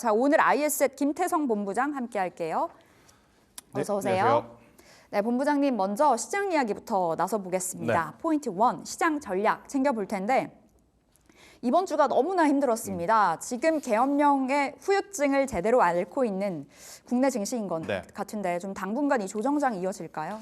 자, 오늘 IS의 김태성 본부장 함께 할게요. 어서 오세요. 안녕하세요. 네, 본부장님 먼저 시장 이야기부터 나서 보겠습니다. 네. 포인트 1, 시장 전략 챙겨볼 텐데 이번 주가 너무나 힘들었습니다. 지금 계엄령의 후유증을 제대로 앓고 있는 국내 증시인 것 네. 같은데 좀 당분간 이 조정장 이어질까요?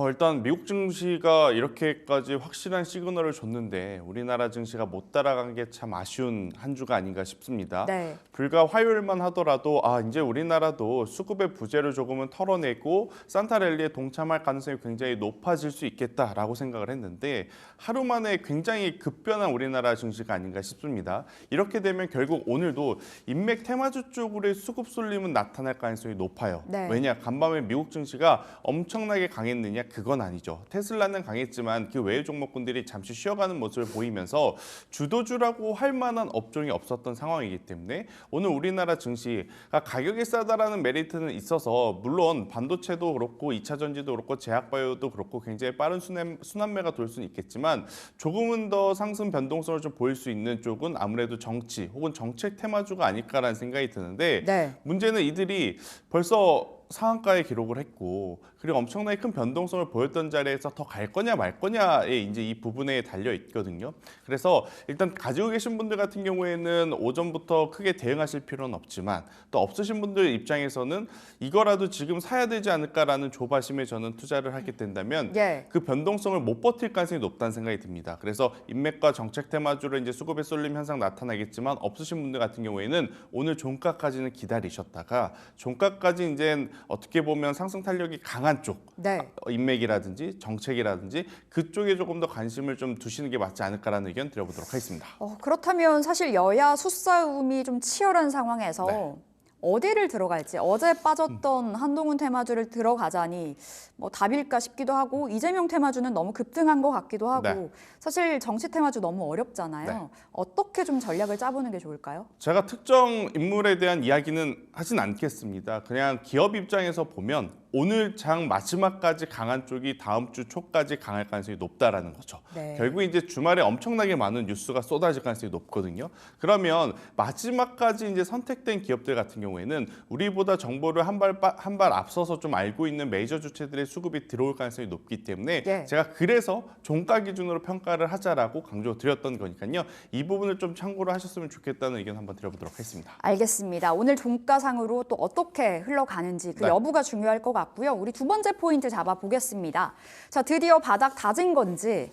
일단 미국 증시가 이렇게까지 확실한 시그널을 줬는데 우리나라 증시가 못 따라간 게 참 아쉬운 한 주가 아닌가 싶습니다. 네. 불과 화요일만 하더라도 이제 우리나라도 수급의 부재를 조금은 털어내고 산타랠리에 동참할 가능성이 굉장히 높아질 수 있겠다라고 생각을 했는데 하루 만에 굉장히 급변한 우리나라 증시가 아닌가 싶습니다. 이렇게 되면 결국 오늘도 인맥 테마주 쪽으로의 수급 쏠림은 나타날 가능성이 높아요. 네. 왜냐? 간밤에 미국 증시가 엄청나게 강했느냐? 그건 아니죠. 테슬라는 강했지만 그 외의 종목군들이 잠시 쉬어가는 모습을 보이면서 주도주라고 할 만한 업종이 없었던 상황이기 때문에 오늘 우리나라 증시가 가격이 싸다라는 메리트는 있어서 물론 반도체도 그렇고 2차 전지도 그렇고 제약바이오도 그렇고 굉장히 빠른 순환매가 돌 수는 있겠지만 조금은 더 상승 변동성을 좀 보일 수 있는 쪽은 아무래도 정치 혹은 정책 테마주가 아닐까라는 생각이 드는데 네. 문제는 이들이 벌써 상한가에 기록을 했고 그리고 엄청나게 큰 변동성을 보였던 자리에서 더 갈 거냐 말 거냐에 이제 이 부분에 달려 있거든요. 그래서 일단 가지고 계신 분들 같은 경우에는 오전부터 크게 대응하실 필요는 없지만 또 없으신 분들 입장에서는 이거라도 지금 사야 되지 않을까라는 조바심에 저는 투자를 하게 된다면 예. 그 변동성을 못 버틸 가능성이 높다는 생각이 듭니다. 그래서 인맥과 정책 테마주로 이제 수급의 쏠림 현상 나타나겠지만 없으신 분들 같은 경우에는 오늘 종가까지는 기다리셨다가 종가까지 이제 어떻게 보면 상승 탄력이 강한 쪽 네. 인맥이라든지 정책이라든지 그쪽에 조금 더 관심을 좀 두시는 게 맞지 않을까라는 의견 드려보도록 하겠습니다. 그렇다면 사실 여야 수싸움이 좀 치열한 상황에서 네. 어디를 들어갈지 어제 빠졌던 한동훈 테마주를 들어가자니 뭐 답일까 싶기도 하고 이재명 테마주는 너무 급등한 것 같기도 하고 네. 사실 정치 테마주 너무 어렵잖아요. 네. 어떻게 좀 전략을 짜보는 게 좋을까요? 제가 특정 인물에 대한 이야기는 하진 않겠습니다. 그냥 기업 입장에서 보면 오늘 장 마지막까지 강한 쪽이 다음 주 초까지 강할 가능성이 높다라는 거죠. 네. 결국 이제 주말에 엄청나게 많은 뉴스가 쏟아질 가능성이 높거든요. 그러면 마지막까지 이제 선택된 기업들 같은 경우에는 우리보다 정보를 한 발 앞서서 좀 알고 있는 메이저 주체들의 수급이 들어올 가능성이 높기 때문에 예. 제가 그래서 종가 기준으로 평가를 하자라고 강조드렸던 거니까요. 이 부분을 좀 참고를 하셨으면 좋겠다는 의견 한번 드려보도록 하겠습니다. 알겠습니다. 오늘 종가상으로 또 어떻게 흘러가는지 그 네. 여부가 중요할 것 같고요. 우리 두 번째 포인트 잡아보겠습니다. 자, 드디어 바닥 다진 건지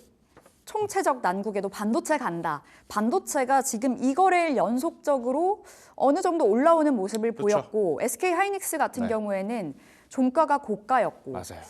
총체적 난국에도 반도체 간다. 반도체가 지금 이거래일 연속적으로 어느 정도 올라오는 모습을 그렇죠. 보였고 SK 하이닉스 같은 네. 경우에는 종가가 고가였고 맞아요.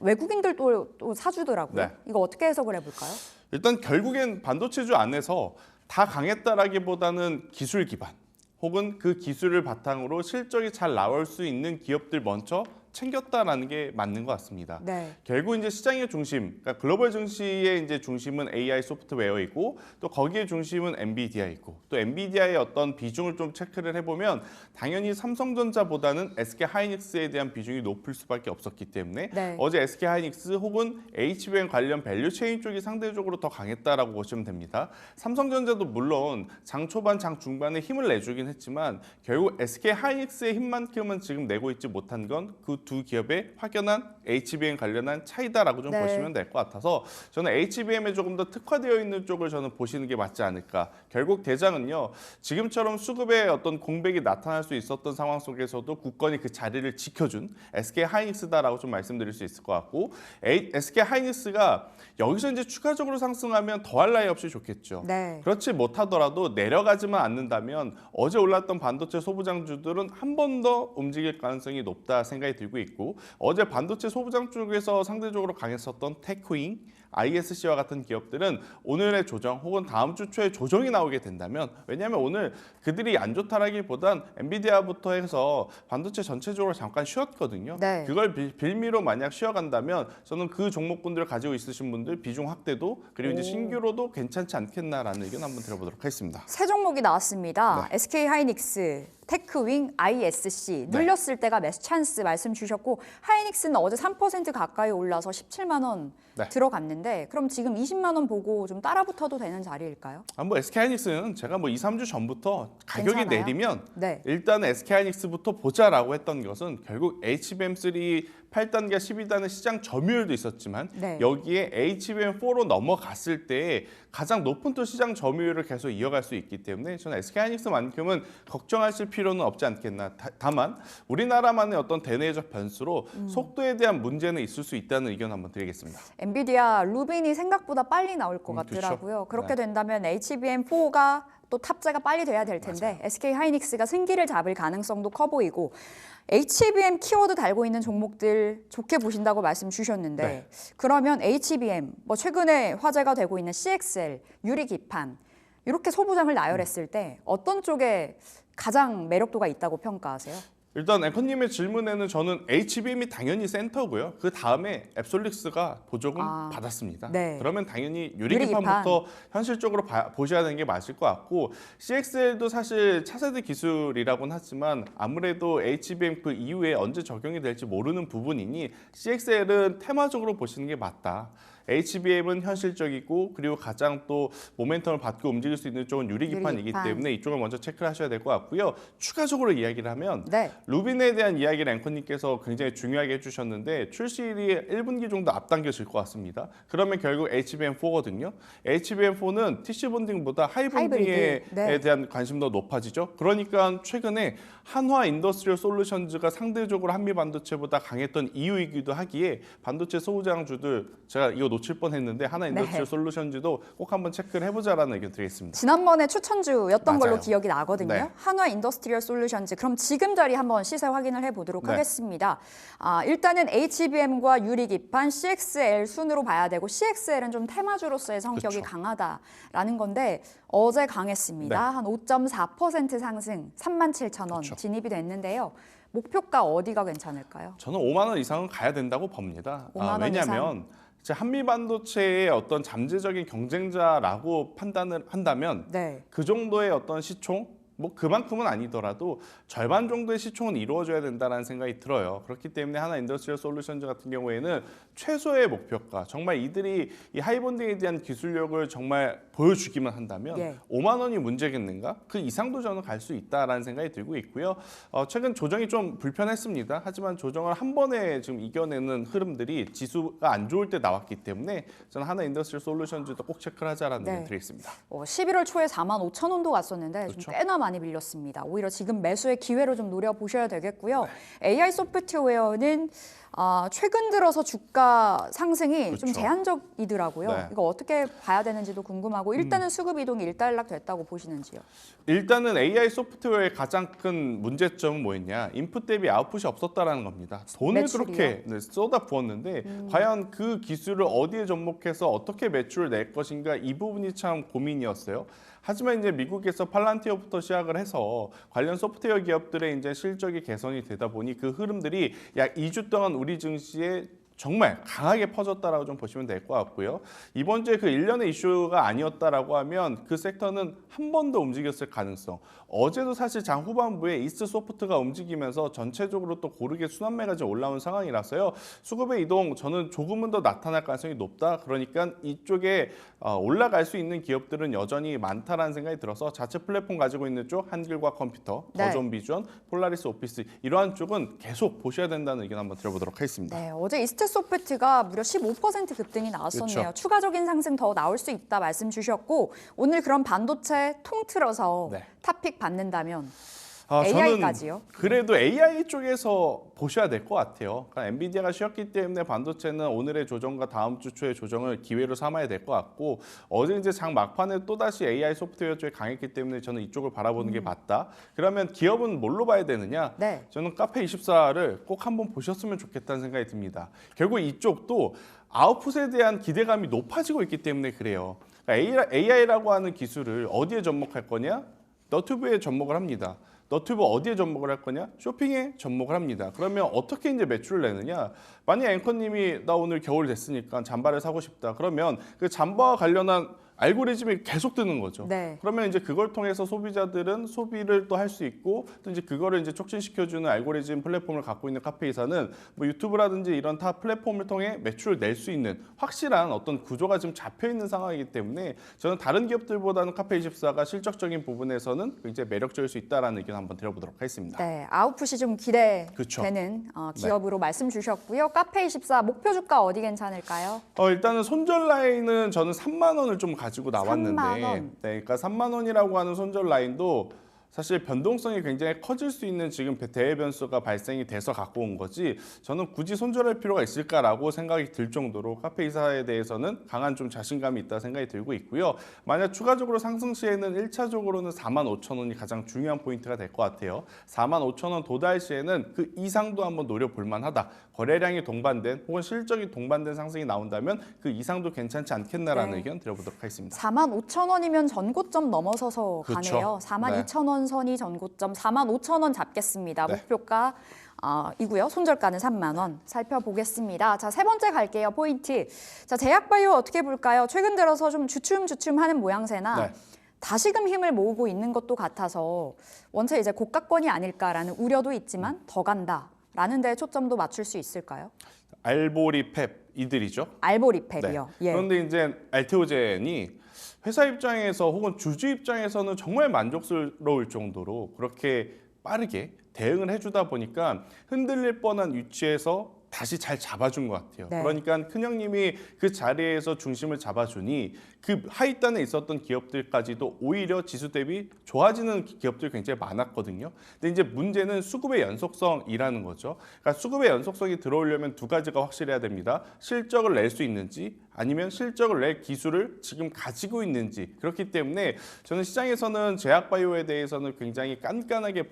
외국인들도 또 사주더라고요. 네. 이거 어떻게 해석을 해볼까요? 일단 결국엔 반도체주 안에서 다 강했다라기보다는 기술 기반 혹은 그 기술을 바탕으로 실적이 잘 나올 수 있는 기업들 먼저 챙겼다라는 게 맞는 것 같습니다. 네. 결국 이제 시장의 중심, 그러니까 글로벌 증시의 이제 중심은 AI 소프트웨어이고 또 거기에 중심은 엔비디아이고 또 엔비디아의 어떤 비중을 좀 체크를 해보면 당연히 삼성전자보다는 SK 하이닉스에 대한 비중이 높을 수밖에 없었기 때문에 네. 어제 SK 하이닉스 혹은 HBM 관련 밸류체인 쪽이 상대적으로 더 강했다라고 보시면 됩니다. 삼성전자도 물론 장 초반, 장 중반에 힘을 내주긴 했지만 결국 SK 하이닉스의 힘만큼은 지금 내고 있지 못한 건 그 두 기업의 확연한 HBM 관련한 차이다라고 좀 네. 보시면 될 것 같아서 저는 HBM에 조금 더 특화되어 있는 쪽을 저는 보시는 게 맞지 않을까. 결국 대장은요. 지금처럼 수급의 어떤 공백이 나타날 수 있었던 상황 속에서도 굳건히 그 자리를 지켜준 SK 하이닉스다라고 좀 말씀드릴 수 있을 것 같고 SK 하이닉스가 여기서 이제 추가적으로 상승하면 더할 나위 없이 좋겠죠. 네. 그렇지 못하더라도 내려가지만 않는다면 어제 올랐던 반도체 소부장주들은 한 번 더 움직일 가능성이 높다 생각이 들고 있고 어제 반도체 소부장 쪽에서 상대적으로 강했었던 테크윙, ISC와 같은 기업들은 오늘의 조정 혹은 다음 주 초에 조정이 나오게 된다면 왜냐하면 오늘 그들이 안 좋다라기보단 엔비디아부터 해서 반도체 전체적으로 잠깐 쉬었거든요. 네. 그걸 빌미로 만약 쉬어간다면 저는 그 종목군들을 가지고 있으신 분들 비중 확대도 그리고 이제 신규로도 괜찮지 않겠나라는 의견 한번 들어보도록 하겠습니다. 새 종목이 나왔습니다. 네. SK 하이닉스, 테크윙, ISC 눌렸을 때가 매수 찬스 말씀 주셨고 하이닉스는 어제 3% 가까이 올라서 17만 원 네. 들어갔는데 그럼 지금 20만 원 보고 좀 따라붙어도 되는 자리일까요? 뭐 SK하이닉스는 제가 뭐 2, 3주 전부터 가격이 괜찮아요? 내리면 네. 일단 SK하이닉스부터 보자라고 했던 것은 결국 HBM3 8단계 12단의 시장 점유율도 있었지만 네. 여기에 HBM4로 넘어갔을 때 가장 높은 또 시장 점유율을 계속 이어갈 수 있기 때문에 저는 SK하이닉스만큼은 걱정하실 필요는 없지 않겠나. 다만 우리나라만의 어떤 대내적 변수로 속도에 대한 문제는 있을 수 있다는 의견 한번 드리겠습니다. 엔비디아 루빈이 생각보다 빨리 나올 것 같더라고요. 그렇죠. 그렇게 네. 된다면 HBM4가 또 탑재가 빨리 돼야 될 텐데 SK 하이닉스가 승기를 잡을 가능성도 커 보이고 HBM 키워드 달고 있는 종목들 좋게 보신다고 말씀 주셨는데 네. 그러면 HBM 뭐 최근에 화제가 되고 있는 CXL 유리 기판 이렇게 소부장을 나열했을 때 어떤 쪽에 가장 매력도가 있다고 평가하세요? 일단 앵커님의 질문에는 저는 HBM이 당연히 센터고요. 그 다음에 앱솔릭스가 보조금 받았습니다. 네. 그러면 당연히 유리기판. 유리기판부터 현실적으로 보셔야 되는 게 맞을 것 같고 CXL도 사실 차세대 기술이라고는 하지만 아무래도 HBM 그 이후에 언제 적용이 될지 모르는 부분이니 CXL은 테마적으로 보시는 게 맞다. HBM은 현실적이고 그리고 가장 또 모멘텀을 받고 움직일 수 있는 쪽은 유리기판이기 유리기판. 때문에 이쪽을 먼저 체크를 하셔야 될 것 같고요. 추가적으로 이야기를 하면 네. 루빈에 대한 이야기를 앵커님께서 굉장히 중요하게 해주셨는데 출시일이 1분기 정도 앞당겨질 것 같습니다. 그러면 결국 HBM4거든요. HBM4는 TC 본딩보다 하이본딩에 네. 대한 관심도 높아지죠. 그러니까 최근에 한화 인더스트리얼 솔루션즈가 상대적으로 한미 반도체보다 강했던 이유이기도 하기에 반도체 소부장주들 제가 이거 놓칠 뻔했는데 하나 인더스트리얼 네. 솔루션즈도 꼭 한번 체크를 해보자라는 의견 드리겠습니다. 지난번에 추천주였던 걸로 맞아요. 기억이 나거든요. 네. 한화 인더스트리얼 솔루션즈. 그럼 지금 자리 한번 시세 확인을 해보도록 네. 하겠습니다. 일단은 HBM과 유리기판 CXL 순으로 봐야 되고 CXL은 좀 테마주로서의 성격이 그쵸. 강하다라는 건데 어제 강했습니다. 네. 한 5.4% 상승 37,000원 그쵸. 진입이 됐는데요. 목표가 어디가 괜찮을까요? 저는 5만 원 이상은 가야 된다고 봅니다. 5만 원 왜냐하면 한미 반도체의 어떤 잠재적인 경쟁자라고 판단을 한다면 네. 그 정도의 어떤 시총 뭐 그만큼은 아니더라도 절반 정도의 시총은 이루어져야 된다는 생각이 들어요. 그렇기 때문에 하나 인더스트리얼 솔루션즈 같은 경우에는 최소의 목표가 정말 이들이 이 하이본딩에 대한 기술력을 정말 보여주기만 한다면 예. 5만 원이 문제겠는가? 그 이상도 저는 갈 수 있다라는 생각이 들고 있고요. 최근 조정이 좀 불편했습니다. 하지만 조정을 한 번에 지금 이겨내는 흐름들이 지수가 안 좋을 때 나왔기 때문에 저는 하나 인더스트리얼 솔루션즈도 꼭 체크를 하자라는 네. 의견 드리겠습니다. 11월 초에 45,000원도 갔었는데 좀 그렇죠. 꽤나 많이 밀렸습니다. 오히려 지금 매수의 기회로 좀 노려보셔야 되겠고요. AI 소프트웨어는 최근 들어서 주가 상승이 좀 그렇죠. 제한적이더라고요. 네. 이거 어떻게 봐야 되는지도 궁금하고 일단은 수급 이동이 일단락 됐다고 보시는지요? 일단은 AI 소프트웨어의 가장 큰 문제점은 뭐였냐? 인풋 대비 아웃풋이 없었다라는 겁니다. 돈을 매출이요? 그렇게 쏟아 부었는데 과연 그 기술을 어디에 접목해서 어떻게 매출을 낼 것인가 이 부분이 참 고민이었어요. 하지만 이제 미국에서 팔란티어부터 시작을 해서 관련 소프트웨어 기업들의 이제 실적이 개선이 되다 보니 그 흐름들이 약 2주 동안 우리 증시에 정말 강하게 퍼졌다라고 좀 보시면 될 것 같고요. 이번 주에 그 일련의 이슈가 아니었다라고 하면 그 섹터는 한 번 더 움직였을 가능성. 어제도 사실 장 후반부에 이스트 소프트가 움직이면서 전체적으로 또 고르게 순환매가 좀 올라온 상황이라서요. 수급의 이동 저는 조금은 더 나타날 가능성이 높다. 그러니까 이쪽에 올라갈 수 있는 기업들은 여전히 많다라는 생각이 들어서 자체 플랫폼 가지고 있는 쪽 한길과 컴퓨터, 네. 더존 비전, 폴라리스 오피스 이러한 쪽은 계속 보셔야 된다는 의견 한번 들어보도록 하겠습니다. 네, 어제 이스트 소프트가 무려 15% 급등이 나왔었네요. 그렇죠. 추가적인 상승 더 나올 수 있다 말씀 주셨고 오늘 그럼 반도체 통틀어서 네. 탑픽 받는다면 저는 AI까지요? 그래도 AI 쪽에서 보셔야 될 것 같아요. 그러니까 엔비디아가 쉬었기 때문에 반도체는 오늘의 조정과 다음 주 초의 조정을 기회로 삼아야 될 것 같고 어제 이제 장 막판에 또다시 AI 소프트웨어 쪽에 강했기 때문에 저는 이쪽을 바라보는 게 맞다. 그러면 기업은 뭘로 봐야 되느냐? 네. 저는 카페24를 꼭 한번 보셨으면 좋겠다는 생각이 듭니다. 결국 이쪽도 아웃풋에 대한 기대감이 높아지고 있기 때문에 그래요. 그러니까 AI라고 하는 기술을 어디에 접목할 거냐? 너튜브에 접목을 합니다. 너튜브 어디에 접목을 할 거냐? 쇼핑에 접목을 합니다. 그러면 어떻게 이제 매출을 내느냐? 만약 앵커님이 나 오늘 겨울 됐으니까 잠바를 사고 싶다. 그러면 그 잠바와 관련한 알고리즘이 계속 뜨는 거죠. 네. 그러면 이제 그걸 통해서 소비자들은 소비를 또 할 수 있고 또 이제 그거를 이제 촉진시켜주는 알고리즘 플랫폼을 갖고 있는 카페이사는 뭐 유튜브라든지 이런 타 플랫폼을 통해 매출을 낼 수 있는 확실한 어떤 구조가 지금 잡혀 있는 상황이기 때문에 저는 다른 기업들보다는 카페24가 실적적인 부분에서는 굉장히 매력적일 수 있다라는 의견 한번 드려보도록 하겠습니다. 네, 아웃풋이 좀 그쵸. 기대되는 기업으로 말씀 주셨고요. 카페24 목표 주가 어디 괜찮을까요? 일단은 손절 라인은 저는 3만 원을 좀 가지고 나왔는데 3만 원. 네, 그러니까 3만 원이라고 하는 손절 라인도 사실 변동성이 굉장히 커질 수 있는 지금 대외 변수가 발생이 돼서 갖고 온 거지 저는 굳이 손절할 필요가 있을까라고 생각이 들 정도로 카페이사에 대해서는 강한 좀 자신감이 있다 생각이 들고 있고요. 만약 추가적으로 상승 시에는 1차적으로는 4만 5천 원이 가장 중요한 포인트가 될 것 같아요. 4만 5천 원 도달 시에는 그 이상도 한번 노려볼 만하다. 거래량이 동반된 혹은 실적이 동반된 상승이 나온다면 그 이상도 괜찮지 않겠나라는 네. 의견 드려보도록 하겠습니다. 4만 5천 원이면 전고점 넘어서서 그쵸. 가네요. 4만 네. 2천 원 선이 전고점, 4만 5천 원 잡겠습니다. 네. 목표가 이고요. 손절가는 3만 원 살펴보겠습니다. 자, 세 번째 갈게요. 포인트. 자, 제약바이오 어떻게 볼까요? 최근 들어서 좀 주춤주춤하는 모양새나 네. 다시금 힘을 모으고 있는 것도 같아서 원체 이제 고가권이 아닐까라는 우려도 있지만 더 간다라는 데 초점도 맞출 수 있을까요? 알보리 펩 이들이죠. 알보리팩이요. 네. 예. 그런데 이제 알테오젠이 회사 입장에서 혹은 주주 입장에서는 정말 만족스러울 정도로 그렇게 빠르게 대응을 해주다 보니까 흔들릴 뻔한 위치에서 다시 잘 잡아준 것 같아요. 네. 그러니까 큰형님이 그 자리에서 중심을 잡아주니 그 하위단에 있었던 기업들까지도 오히려 지수 대비 좋아지는 기업들이 굉장히 많았거든요. 근데 이제 문제는 수급의 연속성이라는 거죠. 그러니까 수급의 연속성이 들어오려면 두 가지가 확실해야 됩니다. 실적을 낼 수 있는지 아니면 실적을 낼 기술을 지금 가지고 있는지. 그렇기 때문에 저는 시장에서는 제약바이오에 대해서는 굉장히 깐깐하게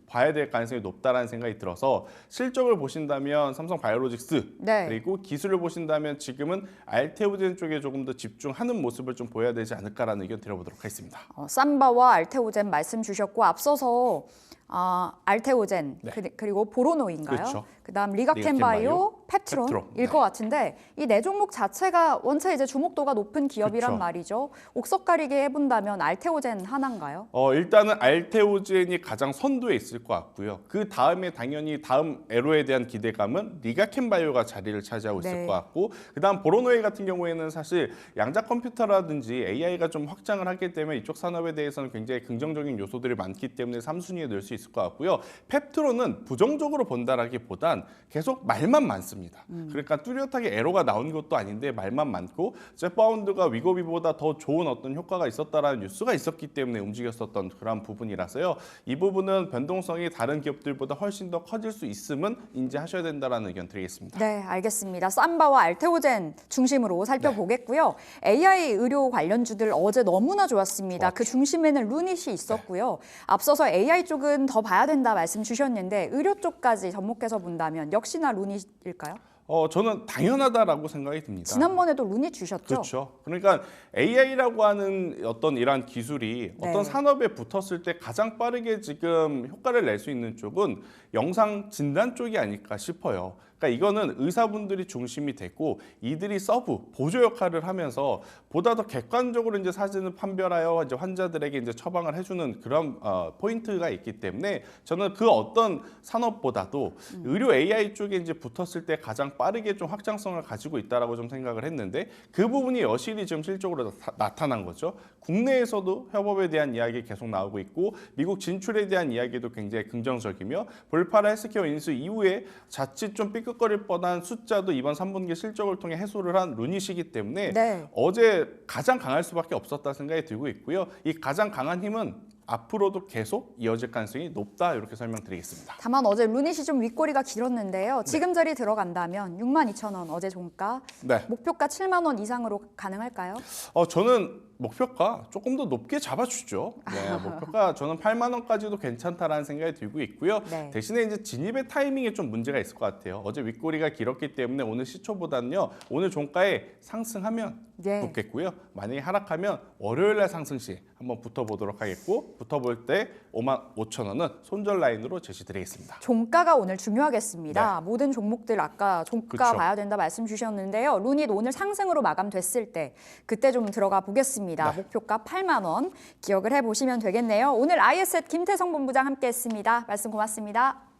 봐야 될 가능성이 높다라는 생각이 들어서 실적을 보신다면 삼성바이오로직스 네. 그리고 기술을 보신다면 지금은 알테오젠 쪽에 조금 더 집중하는 모습을 좀 보여야 되지 않을까라는 의견 드려보도록 하겠습니다. 삼바와 알테오젠 말씀 주셨고 앞서서 알테오젠 네. 그리고 보로노인가요? 그렇죠. 그다음 리가켄 리가켄바이오, 페트롬. 페트론일 네. 것 같은데 이 네 종목 자체가 원체 이제 주목도가 높은 기업이란 그렇죠. 말이죠. 옥석 가리게 해본다면 알테오젠 하나인가요? 일단은 알테오젠이 가장 선두에 있을 것 같고요. 그 다음에 당연히 다음 에로에 대한 기대감은 리가켄바이오가 자리를 차지하고 있을 네. 것 같고 그다음 보로노이 같은 경우에는 사실 양자 컴퓨터라든지 AI가 좀 확장을 하기 때문에 이쪽 산업에 대해서는 굉장히 긍정적인 요소들이 많기 때문에 3순위에 넣을 수 있을 것 같고요. 펩트론은 부정적으로 본다라기보단 계속 말만 많습니다. 그러니까 뚜렷하게 에로가 나온 것도 아닌데 말만 많고 젯바운드가 위고비보다 더 좋은 어떤 효과가 있었다라는 뉴스가 있었기 때문에 움직였었던 그런 부분이라서요. 이 부분은 변동성이 다른 기업들보다 훨씬 더 커질 수 있음은 인지하셔야 된다라는 의견 드리겠습니다. 네, 알겠습니다. 삼바와 알테오젠 중심으로 살펴보겠고요. AI 의료 관련주들 어제 너무나 좋았습니다. 그 중심에는 루닛이 있었고요. 앞서서 AI 쪽은 더 봐야 된다 말씀 주셨는데 의료 쪽까지 접목해서 본다면 역시나 루닛일까요? 저는 당연하다라고 생각이 듭니다. 지난번에도 루닛 주셨죠? 그렇죠. 그러니까 AI라고 하는 어떤 이러한 기술이 네. 어떤 산업에 붙었을 때 가장 빠르게 지금 효과를 낼 수 있는 쪽은 영상 진단 쪽이 아닐까 싶어요. 그러니까 이거는 의사분들이 중심이 되고 이들이 서브 보조 역할을 하면서 보다 더 객관적으로 이제 사진을 판별하여 이제 환자들에게 이제 처방을 해주는 그런 포인트가 있기 때문에 저는 그 어떤 산업보다도 의료 AI 쪽에 이제 붙었을 때 가장 빠르게 좀 확장성을 가지고 있다라고 좀 생각을 했는데 그 부분이 여실히 지금 실적으로 나타난 거죠. 국내에서도 협업에 대한 이야기 계속 나오고 있고 미국 진출에 대한 이야기도 굉장히 긍정적이며 볼파라 헬스케어 인수 이후에 자칫 좀 삐끗거릴 뻔한 숫자도 이번 3분기 실적을 통해 해소를 한 루닛이기 때문에 네. 어제 가장 강할 수밖에 없었다 생각이 들고 있고요. 이 가장 강한 힘은 앞으로도 계속 이어질 가능성이 높다 이렇게 설명드리겠습니다. 다만 어제 루닛이 좀 윗꼬리가 길었는데요. 지금 자리 들어간다면 62,000원 어제 종가, 네. 목표가 7만 원 이상으로 가능할까요? 저는 목표가 조금 더 높게 잡아주죠. 네, 목표가 저는 8만 원까지도 괜찮다라는 생각이 들고 있고요. 네. 대신에 이제 진입의 타이밍에 좀 문제가 있을 것 같아요. 어제 윗꼬리가 길었기 때문에 오늘 시초보다는요. 오늘 종가에 상승하면 네. 붙겠고요. 만약에 하락하면 월요일 날 상승 시 한번 붙어보도록 하겠고 붙어볼 때 5만 5천 원은 손절 라인으로 제시드리겠습니다. 종가가 오늘 중요하겠습니다. 모든 종목들 아까 종가 그쵸. 봐야 된다 말씀 주셨는데요. 루닛 오늘 상승으로 마감됐을 때 그때 좀 들어가 보겠습니다. 있습니다. 네. 목표가 8만 원 기억을 해보시면 되겠네요. 오늘 IS앳 김태성 본부장 함께했습니다. 말씀 고맙습니다.